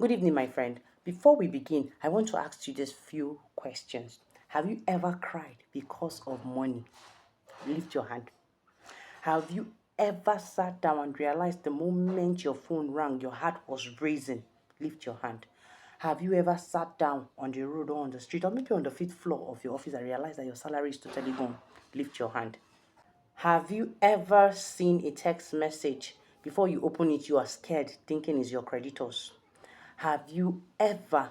Good evening, my friend. Before we begin, I want to ask you just few questions. Have you ever cried because of money? Lift your hand. Have you ever sat down and realized the moment your phone rang, your heart was racing? Lift your hand. Have you ever sat down on the road or on the street or maybe on the fifth floor of your office and realized that your salary is totally gone? Lift your hand. Have you ever seen a text message? Before you open it, you are scared, thinking it's your creditors. Have you ever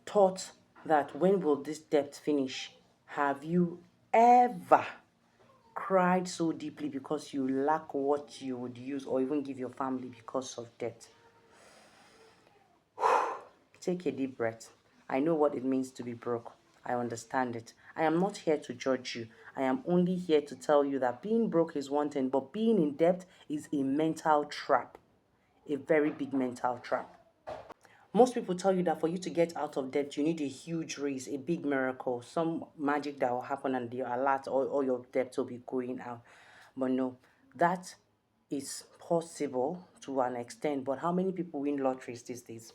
thought that when will this debt finish? Have you ever cried so deeply because you lack what you would use or even give your family because of debt? Take a deep breath. I know what it means to be broke. I understand it. I am not here to judge you. I am only here to tell you that being broke is one thing, but being in debt is a mental trap. A very big mental trap. Most people tell you that for you to get out of debt, you need a huge raise, a big miracle, some magic that will happen and the alert or all your debt will be going out. But no, that is possible to an extent. But how many people win lotteries these days?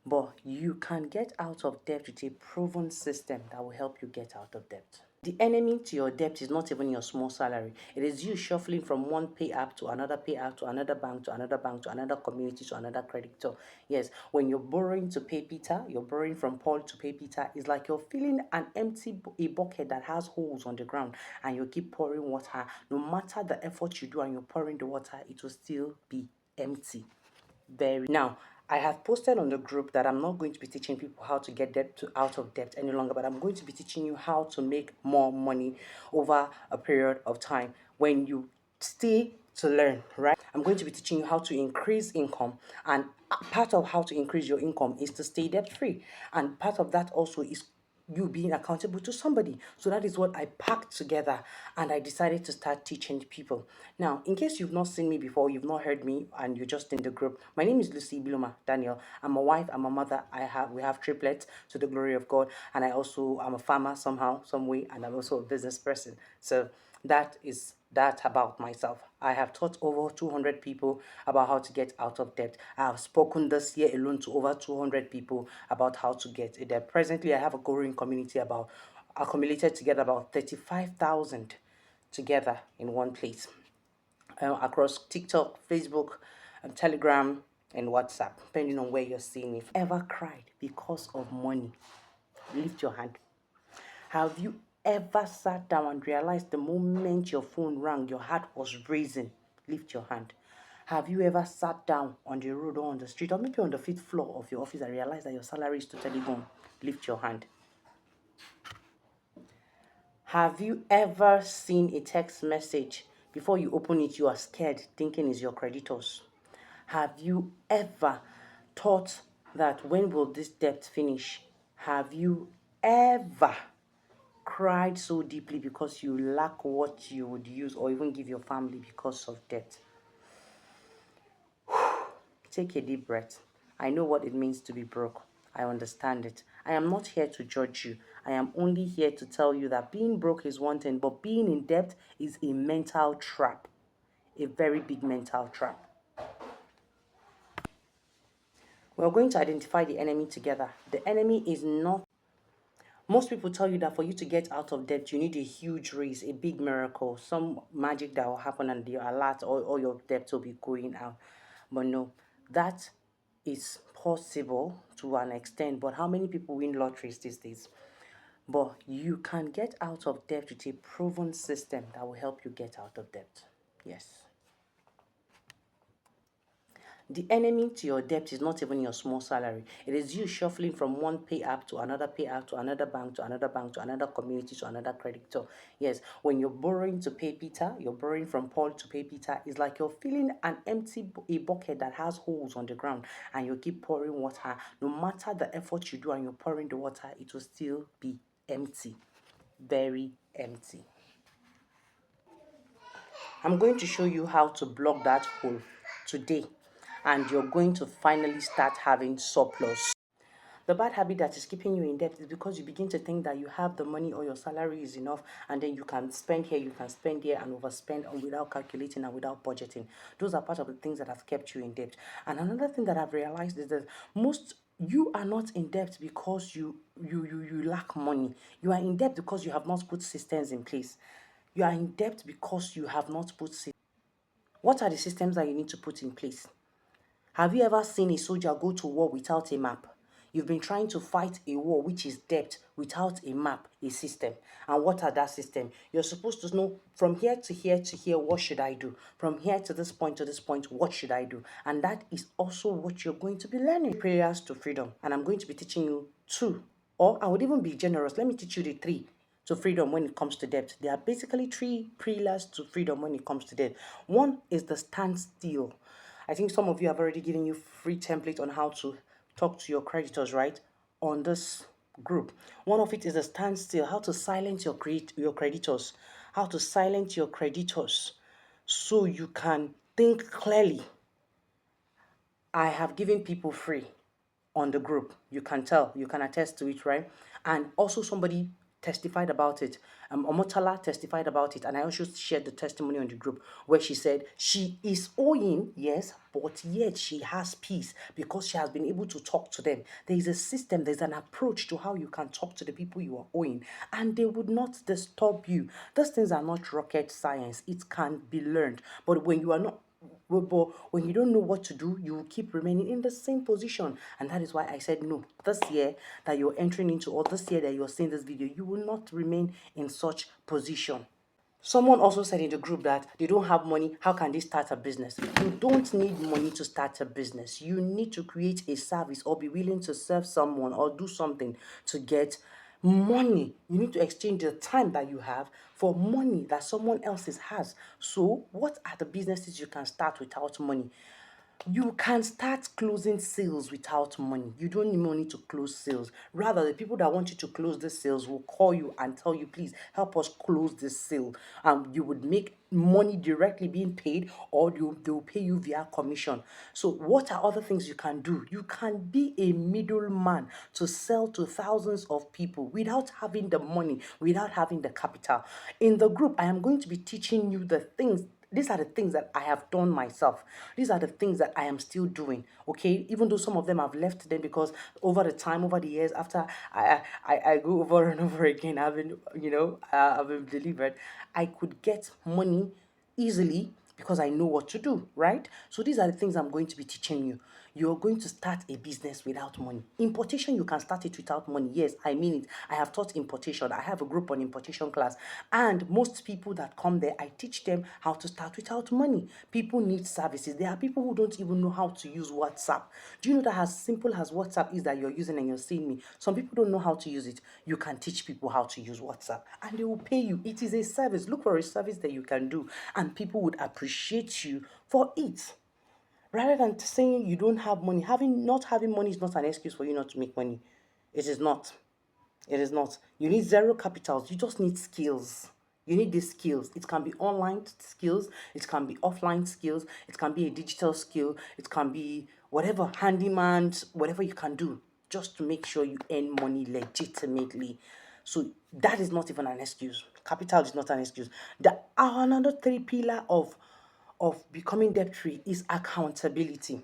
But you can get out of debt with a proven system that will help you get out of debt. The enemy to your debt is not even your small salary. It is you shuffling from one pay app to another bank to another bank to another community to another creditor. Yes, when you're borrowing to pay Peter, you're borrowing from Paul to pay Peter. It's like you're filling an empty a bucket that has holes on the ground and you keep pouring water. No matter the effort you do and you're pouring the water, it will still be empty. Very now, I have posted on the group that I'm not going to be teaching people how to get out of debt any longer, but I'm going to be teaching you how to make more money over a period of time. When you stay to learn, right? I'm going to be teaching you how to increase income, and part of how to increase your income is to stay debt free, and part of that also is you being accountable to somebody. So that is what I packed together and I decided to start teaching people. Now, in case you've not seen me before, you've not heard me and you're just in the group, my name is Lucy Biluma Daniel. I'm a wife, I'm a mother, we have triplets to the glory of God, and I'm a farmer somehow, some way, and I'm also a business person. So that is that about myself. I have taught over 200 people about how to get out of debt. I have spoken this year alone to over 200 people about how to get a debt. Presently, I have a growing community about accumulated together about 35,000 together in one place across TikTok, Facebook, Telegram, and WhatsApp, depending on where you're seeing me. If you ever cried because of money, lift your hand. Have you ever sat down and realized the moment your phone rang, your heart was racing? Lift your hand. Have you ever sat down on the road or on the street or maybe on the fifth floor of your office and realized that your salary is totally gone? Lift your hand. Have you ever seen a text message? Before you open it, you are scared, thinking it's your creditors. Have you ever thought that when will this debt finish? Have you ever cried so deeply because you lack what you would use or even give your family because of debt? Take a deep breath. I know what it means to be broke. I understand it. I am not here to judge you. I am only here to tell you that being broke is one thing, but being in debt is a mental trap. A very big mental trap. We're going to identify the enemy together. The enemy is not. Most people tell you that for you to get out of debt, you need a huge raise, a big miracle, some magic that will happen and the alert or all your debt will be going out. But no, that is possible to an extent. But how many people win lotteries these days? But you can get out of debt with a proven system that will help you get out of debt. Yes. The enemy to your debt is not even your small salary. It is you shuffling from one pay app to another bank to another bank to another community to another creditor. Yes, when you're borrowing to pay Peter, you're borrowing from Paul to pay Peter. It's like you're filling an empty a bucket that has holes on the ground and you keep pouring water. No matter the effort you do and you're pouring the water, it will still be empty. Very empty. I'm going to show you how to block that hole today, and you're going to finally start having surplus. The bad habit that is keeping you in debt is because you begin to think that you have the money or your salary is enough, and then you can spend here, you can spend here, and overspend without calculating and without budgeting. Those are part of the things that have kept you in debt. And another thing that I've realized is that most you are not in debt because you lack money. You are in debt because you have not put systems in place. You are in debt because you have not put systems. What are the systems that you need to put in place? Have you ever seen a soldier go to war without a map? You've been trying to fight a war which is debt without a map, a system. And what are that system? You're supposed to know from here to here to here, what should I do? From here to this point, what should I do? And that is also what you're going to be learning. Prayers to freedom. And I'm going to be teaching you two, or I would even be generous. Let me teach you the three to freedom when it comes to debt. There are basically three pillars to freedom when it comes to debt. One is the standstill. I think some of you have already given you free template on how to talk to your creditors, right? On this group. One of it is a standstill, how to silence your creditors, how to silence your creditors so you can think clearly. I have given people free on the group. You can tell, you can attest to it, right? And also somebody testified about it. Omotala testified about it, and I also shared the testimony on the group where she said she is owing, yes, but yet she has peace because she has been able to talk to them. There is a system, there's an approach to how you can talk to the people you are owing, and they would not disturb you. Those things are not rocket science, it can be learned. But when you are not but when you don't know what to do, you will keep remaining in the same position. And that is why I said no. This year that you're entering into, or this year that you're seeing this video, you will not remain in such position. Someone also said in the group that they don't have money. How can they start a business? You don't need money to start a business. You need to create a service or be willing to serve someone or do something to get money. You need to exchange the time that you have for money that someone else's has. So, what are the businesses you can start without money? You can start closing sales without money. You don't need money to close sales. Rather, the people that want you to close the sales will call you and tell you, please help us close this sale. And you would make money directly being paid, or they will pay you via commission. So, what are other things you can do? You can be a middleman to sell to thousands of people without having the money, without having the capital. In the group, I am going to be teaching you the things. These are the things that I have done myself. These are the things that I am still doing. Okay, even though some of them I've left them because over the time, over the years, after I go over and over again, I've been delivered. I could get money easily because I know what to do, right? So these are the things I'm going to be teaching you. You're going to start a business without money. Importation, you can start it without money. Yes, I mean it. I have taught importation. I have a group on importation class. And most people that come there, I teach them how to start without money. People need services. There are people who don't even know how to use WhatsApp. Do you know that as simple as WhatsApp is that you're using and you're seeing me? Some people don't know how to use it. You can teach people how to use WhatsApp and they will pay you. It is a service. Look for a service that you can do and people would appreciate you for it. Rather than saying you don't have money, not having money is not an excuse for you not to make money. It is not. It is not. You need zero capitals. You just need skills. You need these skills. It can be online skills. It can be offline skills. It can be a digital skill. It can be whatever, handyman, whatever you can do just to make sure you earn money legitimately. So that is not even an excuse. Capital is not an excuse. Another three pillar of becoming debt free is accountability.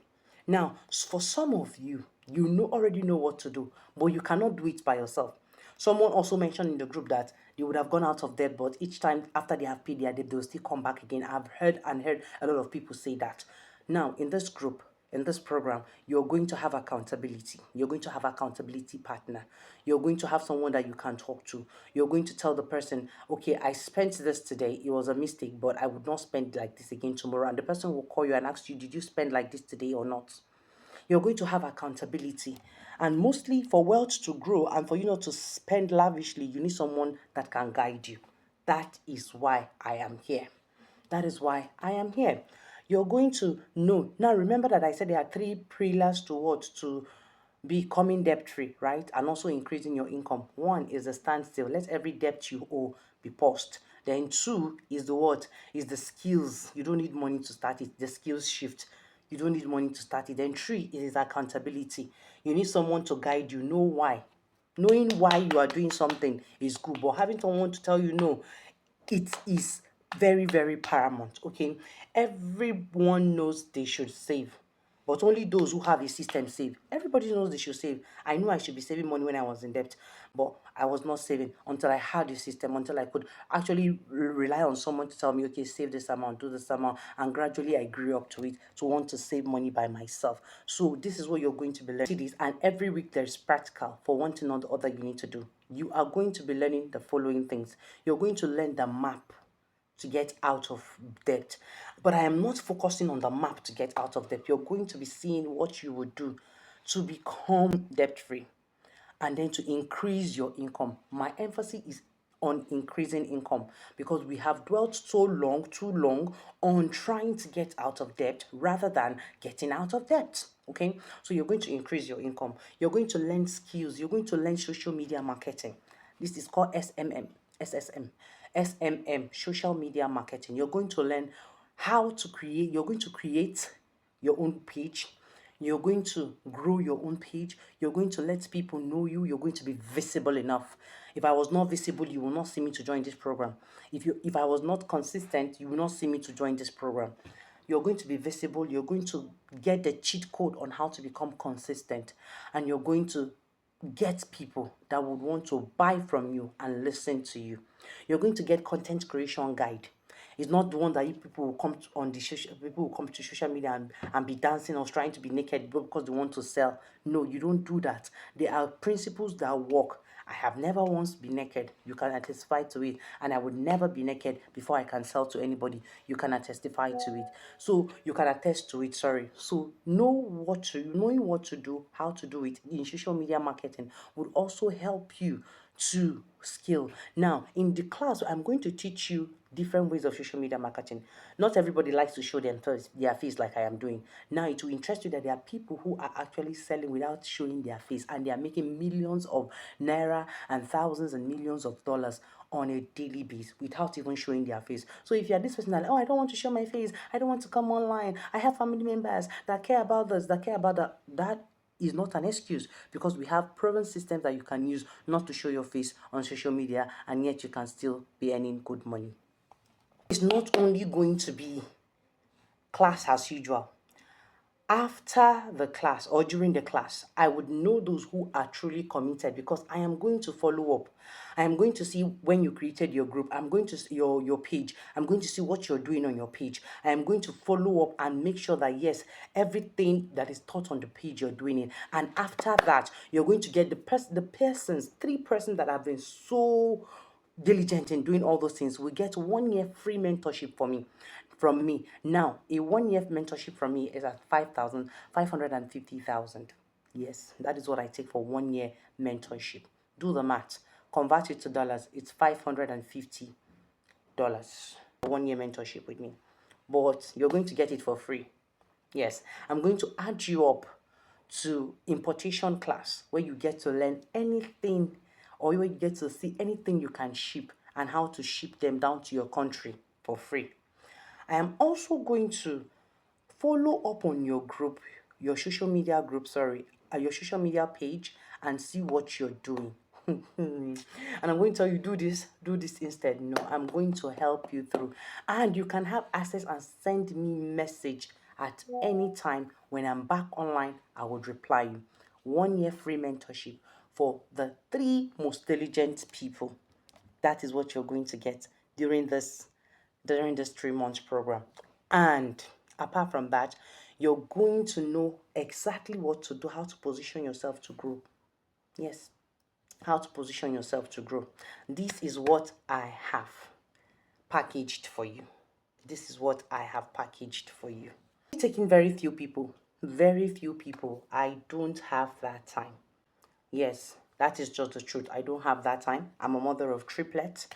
Now, for some of you, already know what to do, but you cannot do it by yourself. Someone also mentioned in the group that they would have gone out of debt, but each time after they have paid their debt, they'll still come back again. I've heard a lot of people say that. Now, in this group, in this program, you're going to have accountability. You're going to have accountability partner. You're going to have someone that you can talk to. You're going to tell the person, okay, I spent this today. It was a mistake, but I would not spend like this again tomorrow. And the person will call you and ask you, did you spend like this today or not? You're going to have accountability. And mostly for wealth to grow and for you not to spend lavishly, you need someone that can guide you. That is why I am here. That is why I am here. You're going to know. Now, remember that I said there are three pillars towards to becoming debt free, right? And also increasing your income. One is the standstill. Let every debt you owe be paused. Then two is the what? Is the skills. You don't need money to start it. The skills shift. You don't need money to start it. Then 3, it is accountability. You need someone to guide you. Know why. Knowing why you are doing something is good, but having someone to tell you no, it is very, very paramount. Okay, everyone knows they should save, but only those who have a system save. Everybody knows they should save. I knew I should be saving money when I was in debt, but I was not saving until I had a system, until I could actually rely on someone to tell me, okay, save this amount, do this amount, and gradually I grew up to it, to want to save money by myself. So this is what you're going to be learning. See this, and every week there's practical for one thing or the other you need to do. You are going to be learning the following things. You're going to learn the map to get out of debt. But I am not focusing on the map to get out of debt. You're going to be seeing what you would do to become debt free and then to increase your income. My emphasis is on increasing income because we have dwelt so long, too long, on trying to get out of debt rather than getting out of debt. Okay, so you're going to increase your income. You're going to learn skills. You're going to learn social media marketing. This is called SMM, social media marketing. You're going to learn how to create, you're going to create your own page. You're going to grow your own page. You're going to let people know you. You're going to be visible enough. If I was not visible, you will not see me to join this program. If I was not consistent, you will not see me to join this program. You're going to be visible. You're going to get the cheat code on how to become consistent. And you're going to get people that would want to buy from you and listen to you. You're going to get content creation guide. It's not the one that people will come to, on the people will come to social media and be dancing or trying to be naked because they want to sell. No, you don't do that. There are principles that work. I have never once been naked. You can testify to it. And I would never be naked before I can sell to anybody. You can testify to it. So you can attest to it, sorry. So knowing what to do, how to do it in social media marketing would also help you to scale. Now, in the class, I'm going to teach you different ways of social media marketing. Not everybody likes to show their face like I am doing. Now, it will interest you that there are people who are actually selling without showing their face, and they are making millions of naira and thousands and millions of dollars on a daily basis without even showing their face. So if you're this person that, oh, I don't want to show my face, I don't want to come online, I have family members that care about this, that care about that is not an excuse, because we have proven systems that you can use not to show your face on social media, and yet you can still be earning good money. It's not only going to be class as usual. After the class or during the class, I would know those who are truly committed, because I am going to follow up. I am going to see when you created your group. I'm going to see your page. I'm going to see what you're doing on your page. I am going to follow up and make sure that, yes, everything that is taught on the page you're doing it. And after that, you're going to get the 3 persons that have been so diligent in doing all those things will get 1 year free mentorship from me. Now, a 1 year mentorship from me is at 550,000. Yes, that is what I take for 1 year mentorship. Do the math. Convert it to dollars. It's $550. 1 year mentorship with me. But you're going to get it for free. Yes, I'm going to add you up to importation class, where you get to learn anything, or where you get to see anything you can ship and how to ship them down to your country for free. I am also going to follow up on your group, your social media group, your social media page, and see what you're doing. And I'm going to tell you, do this instead. No, I'm going to help you through. And you can have access and send me message at any time. When I'm back online, I would reply you. 1 year free mentorship for the 3 most diligent people. That is what you're going to get during this 3 months program. And apart from that, you're going to know exactly what to do, how to position yourself to grow. Yes, how to position yourself to grow. This is what I have packaged for you. This is what I have packaged for you. Taking very few people. Very few people. I don't have that time. Yes, that is just the truth. I don't have that time. I'm a mother of triplets,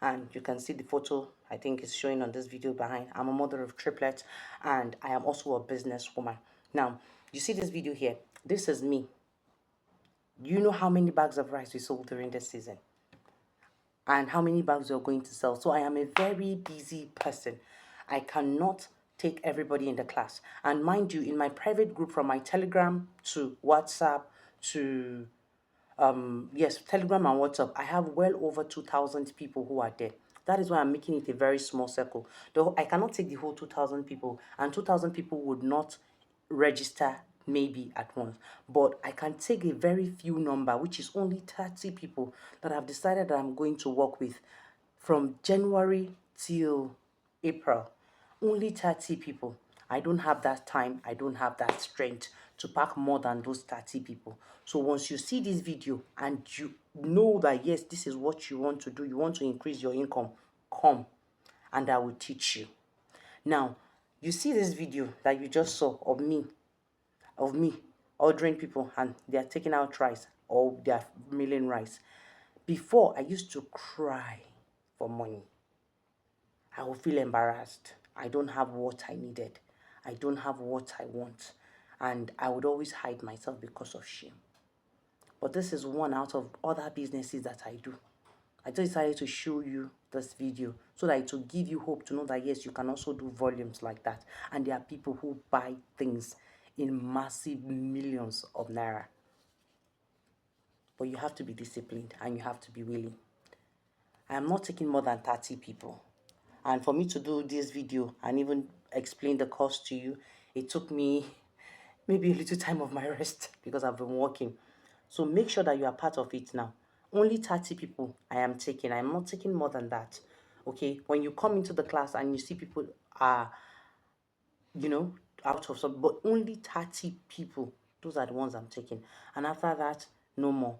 and you can see the photo, I think it's showing on this video behind. I'm a mother of triplets, and I am also a businesswoman. Now, you see this video here. This is me. You know how many bags of rice we sold during this season, and how many bags we're going to sell. So I am a very busy person. I cannot take everybody in the class. And mind you, in my private group, from my Telegram to WhatsApp to yes, Telegram and WhatsApp, I have well over 2,000 people who are there. That is why I'm making it a very small circle. Though I cannot take the whole 2,000 people, and 2,000 people would not register maybe at once. But I can take a very few number, which is only 30 people that I've decided that I'm going to work with from January till April. Only 30 people. I don't have that time. I don't have that strength to pack more than those 30 people. So once you see this video and you know that yes, this is what you want to do, you want to increase your income, come and I will teach you. Now, you see this video that you just saw of me ordering people and they are taking out rice or they are milling rice. Before, I used to cry for money. I will feel embarrassed. I don't have what I needed. I don't have what I want. And I would always hide myself because of shame. But this is one out of other businesses that I do. I just decided to show you this video so that it will give you hope to know that yes, you can also do volumes like that. And there are people who buy things in massive millions of naira. But you have to be disciplined and you have to be willing. I am not taking more than 30 people. And for me to do this video and even explain the cost to you, it took me maybe a little time of my rest because I've been working. So make sure that you are part of it now. Only 30 people I am taking. I am not taking more than that. Okay? When you come into the class and you see people are, you know, out of some, but only 30 people. Those are the ones I'm taking. And after that, no more.